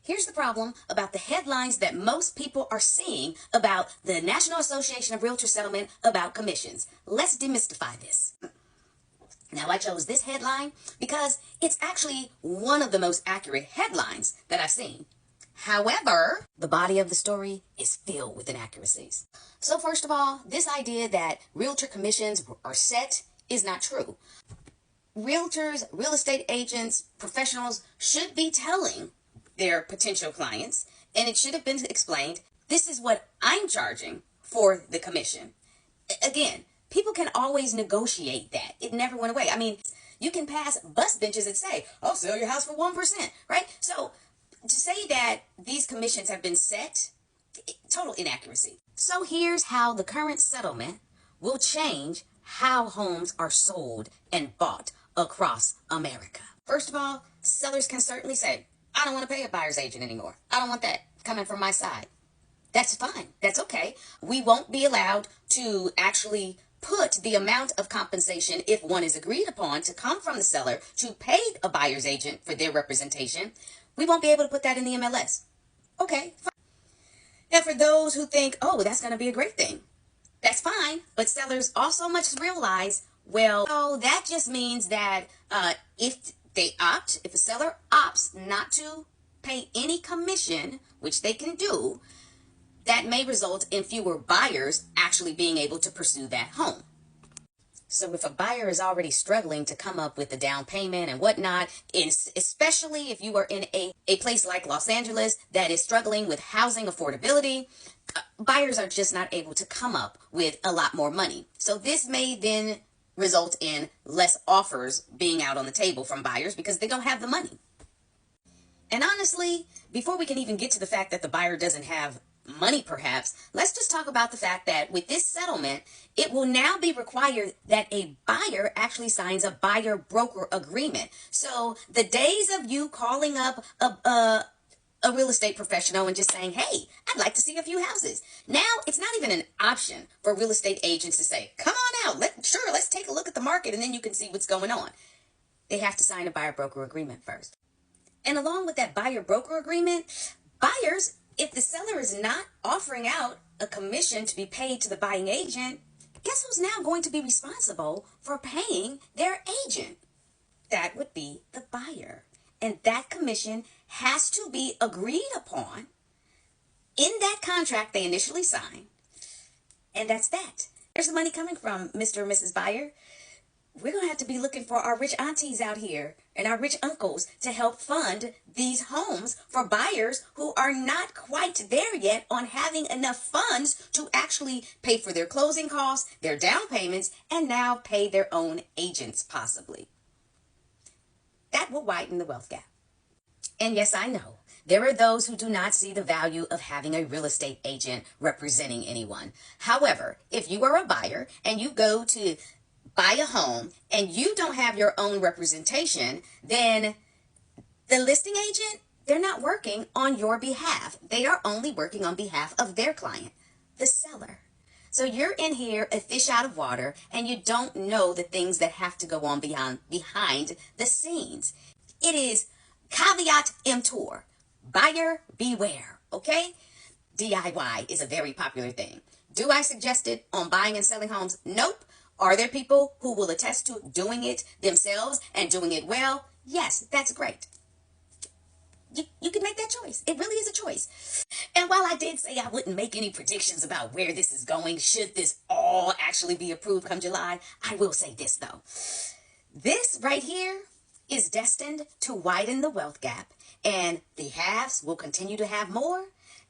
Here's the problem about the headlines that most people are seeing about the National Association of Realtor settlement about commissions. Let's demystify this. Now, I chose this headline because it's actually one of the most accurate headlines that I've seen. However, the body of the story is filled with inaccuracies. So first of all, this idea that realtor commissions are set is not true. Realtors, real estate agents, professionals should be telling their potential clients, and it should have been explained, this is what I'm charging for the commission. Again, people can always negotiate that. It never went away. I mean, you can pass bus benches that say, I'll sell your house for 1%, right? So to say that these commissions have been set, total inaccuracy. So here's how the current settlement will change how homes are sold and bought across America. First of all, sellers can certainly say, I don't want to pay a buyer's agent anymore. I don't want that coming from my side. That's fine. That's okay. We won't be allowed to actually put the amount of compensation, if one is agreed upon, to come from the seller to pay a buyer's agent for their representation. We won't be able to put that in the MLS. Okay, fine. And for those who think, oh, that's going to be a great thing, that's fine. But sellers also must realize, well, oh, that just means that if a seller opts not to pay any commission, which they can do, that may result in fewer buyers actually being able to pursue that home. So if a buyer is already struggling to come up with the down payment and whatnot, especially if you are in a place like Los Angeles that is struggling with housing affordability, buyers are just not able to come up with a lot more money. So this may then result in less offers being out on the table from buyers because they don't have the money. And honestly, before we can even get to the fact that the buyer doesn't have money perhaps, let's just talk about the fact that with this settlement, it will now be required that a buyer actually signs a buyer-broker agreement. So the days of you calling up a real estate professional and just saying, hey, I'd like to see a few houses. Now it's not even an option for real estate agents to say, come on out, let's take a look at the market and then you can see what's going on. They have to sign a buyer-broker agreement first. And along with that buyer-broker agreement, buyers, if the seller is not offering out a commission to be paid to the buying agent, guess who's now going to be responsible for paying their agent? That would be the buyer. And that commission has to be agreed upon in that contract they initially signed. And that's that. Where's the money coming from, Mr. and Mrs. Buyer? We're going to have to be looking for our rich aunties out here and our rich uncles to help fund these homes for buyers who are not quite there yet on having enough funds to actually pay for their closing costs, their down payments, and now pay their own agents possibly. That will widen the wealth gap. And yes, I know, there are those who do not see the value of having a real estate agent representing anyone. However, if you are a buyer and you go to buy a home and you don't have your own representation, then the listing agent, they're not working on your behalf. They are only working on behalf of their client, the seller. So you're in here a fish out of water and you don't know the things that have to go on behind the scenes. It is caveat emptor, buyer beware, okay? DIY is a very popular thing. Do I suggest it on buying and selling homes? Nope. Are there people who will attest to doing it themselves and doing it well? Yes, that's great. You can make that choice. It really is a choice. And while I did say I wouldn't make any predictions about where this is going, should this all actually be approved come July, I will say this though. This right here is destined to widen the wealth gap, and the haves will continue to have more,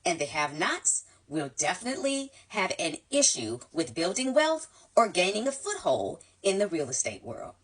and the have-nots will definitely have an issue with building wealth or gaining a foothold in the real estate world.